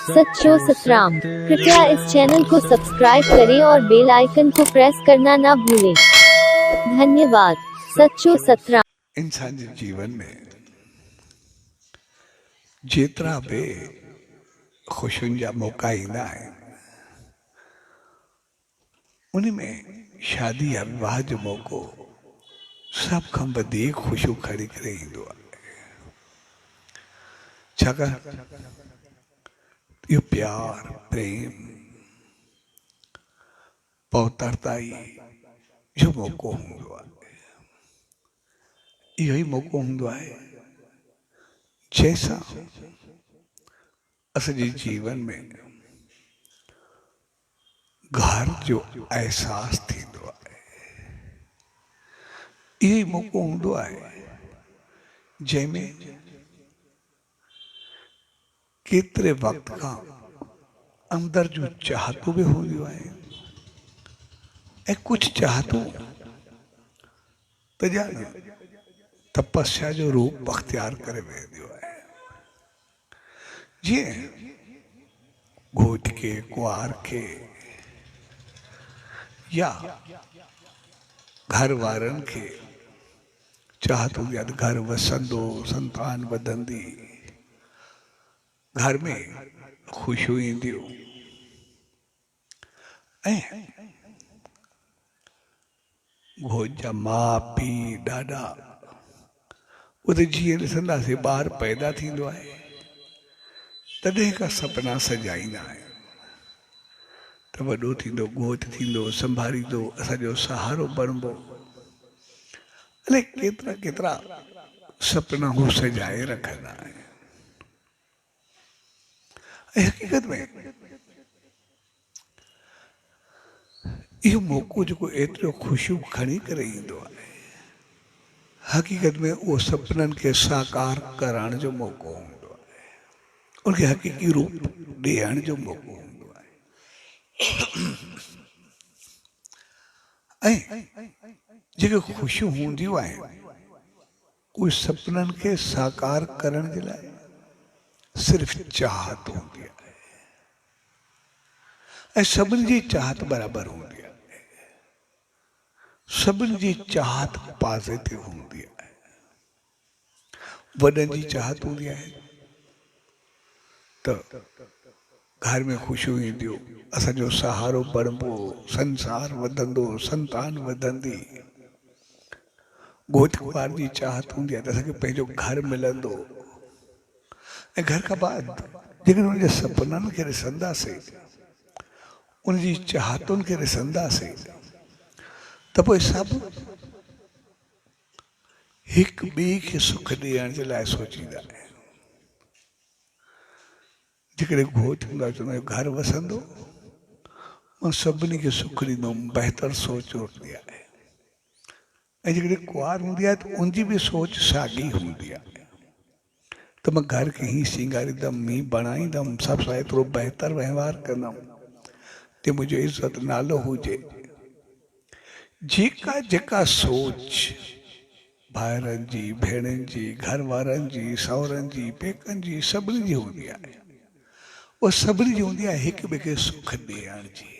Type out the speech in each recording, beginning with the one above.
सच्चो सतराम। कृपया इस चैनल को सब्सक्राइब करें और बेल आइकन को प्रेस करना ना भूलें। धन्यवाद। सच्चो सतराम। इंसान जे जीवन में जेतरा बि ख़ुशियुनि जा मौक़ा ईंदा आहिनि, उन में शादी या विवाह जो मौक़ो सभ खां वधीक ख़ुशियूं खणी करे ईंदो आहे। छाकाणि इहो प्यार, प्रेम, पौतरताई जो मौक़ो हूंदो आहे। इहो ई मौक़ो हूंदो आहे जंहिंसां असांजे जीवन में घर जो एहसास थींदो आहे। इहो ई मौक़ो हूंदो आहे जंहिंमें केतिरे वक़्त खां अंदर जूं चाहतूं बि हूंदियूं आहिनि ऐं कुझु चाहतूं त ॼाण तपस्या जो रूप अख्तियार करे वेंदियूं आहिनि। जीअं घोट खे, कुंवार खे या घर वारनि खे चाहत हूंदी आहे त घर वसंदो, संतान वधंदी, घर में ख़ुशियूं ईंदियूं ऐं घोट जा माउ पीउ ॾाॾा उते जीअं ॾिसंदासीं ॿार पैदा थींदो आहे तॾहिं खां सपना सजाईंदा आहियूं त वॾो थींदो, घोट थींदो, संभालींदो, असांजो सहारो बणिबो। अलाए केतिरा केतिरा सपना हू सजाए रखंदा आहिनि। ऐं हक़ीक़त में इहो मौक़ो जेको एतिरो ख़ुशियूं खणी करे ईंदो आहे, हक़ीक़त में उहो सपननि खे साकार करण जो मौक़ो हूंदो आहे, उनखे हक़ीक़ी रूप ॾियण जो मौक़ो हूंदो आहे। ऐं जेके ख़ुशियूं हूंदियूं आहिनि उहे सपननि खे साकार करण जे लाइ सिर्फ़ चाहत हूंदी आहे ऐं सभिनी जी चाहत बराबरि हूंदी आहे। सभिनी जी चाहत पॉज़िटिव हूंदी आहे। वॾनि जी चाहत हूंदी आहे त घर में ख़ुशियूं ईंदियूं, असांजो सहारो बणिबो, संसार वधंदो, संतान वधंदी। घोट कुंवार जी चाहत हूंदी आहे त असांखे पंहिंजो घर मिलंदो ऐं घर खां बाद जेकॾहिं उनजे सपननि खे ॾिसंदासीं, उनजी चाहतुनि खे ॾिसंदासीं त पोइ सभु हिक ॿिए खे सुख ॾियण जे लाइ सोचींदा आहिनि। जेकॾहिं घोट हूंदो आहे चवंदो आहे घर वसंदो, मां सभिनी खे सुख ॾींदुमि, बहितर सोच हूंदी आहे। ऐं जेकॾहिं कुंवार हूंदी आहे त उनजी बि सोच साॻी हूंदी आहे त मां घर खे हीअं सींगारींदमि, हीअं बणाईंदमि, सभु सां एतिरो बहितर वहिंवार कंदमि ते मुंहिंजो इज़त नालो हुजे। जेका जेका सोच भाइरनि जी, भेणनि जी, घर वारनि जी, सावरनि जी, पेकनि जी, सभिनी जी हूंदी आहे, उहा सभिनी जी हूंदी आहे हिक ॿिए खे सुख ॾियण जी।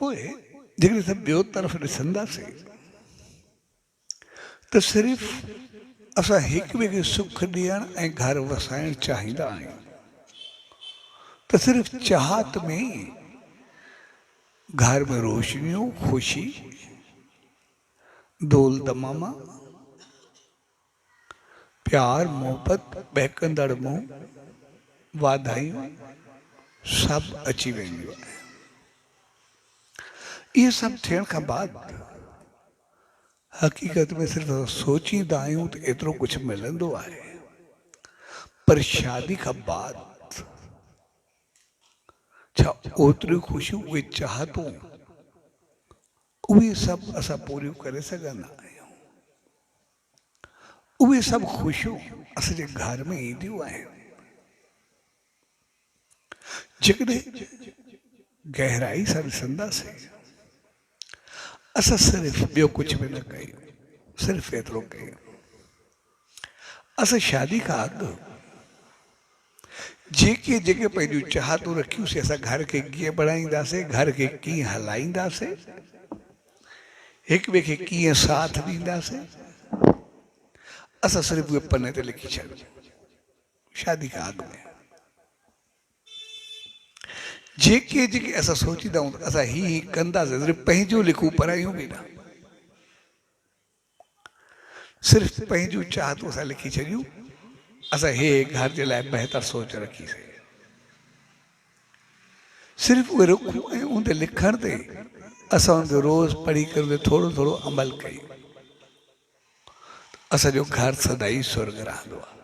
पोइ जेकॾहिं असां ॿियो तरफ़ ॾिसंदासीं त सिर्फ़ असां हिक ॿिए खे सुख ॾियण ऐं घर वसाइण चाहींदा आहियूं त सिर्फ़ चाहत में घर में रोशनियूं, ख़ुशी, दौल दमामा, प्यार, मोहबत, बहकंदड़ मुंहुं, वाधायूं सभु अची वेंदियूं आहिनि। इहे सभु थियण खां बाद हक़ीक़त में सिर्फ़ सोचींदा आहियूं त एतिरो कुझु मिलंदो आहे, पर शादी खां बाद छा ओतिरियूं ख़ुशियूं, उहे चाहतूं, उहे सभु असां पूरियूं करे सघंदा आहियूं? उहे सभु ख़ुशियूं असांजे घर में ईंदियूं आहिनि जेकॾहिं गहराई सां ॾिसंदासीं। असां सिर्फ़ ॿियो कुझु बि न कयूं, सिर्फ़ एतिरो कयूं, असां शादी खां अॻु जेके जेके पंहिंजूं चाहतूं रखियूंसीं असां घर खे कीअं बढ़ाईंदासीं, घर खे कीअं हलाईंदासीं, हिक ॿिए खे कीअं साथ ॾींदासीं, असां सिर्फ़ु उहे पने ते लिखी छॾियूं शादी खां अॻु में। जेके जेके असां सोचींदा आहियूं असां ही कंदासीं, सिर्फ़ु पंहिंजो लिखूं, परायूं बि न, सिर्फ़ु पंहिंजूं चाहतूं असां लिखी छॾियूं, असां हे घर जे लाइ बहितर सोच रखीसीं। सिर्फ़ु उहे रुखूं ऐं उन ते लिखण ते असां उन खे रोज़ पढ़ी करे थोरो थोरो अमल कयूं, असांजो घर सदाई स्वर्ग रहंदो आहे।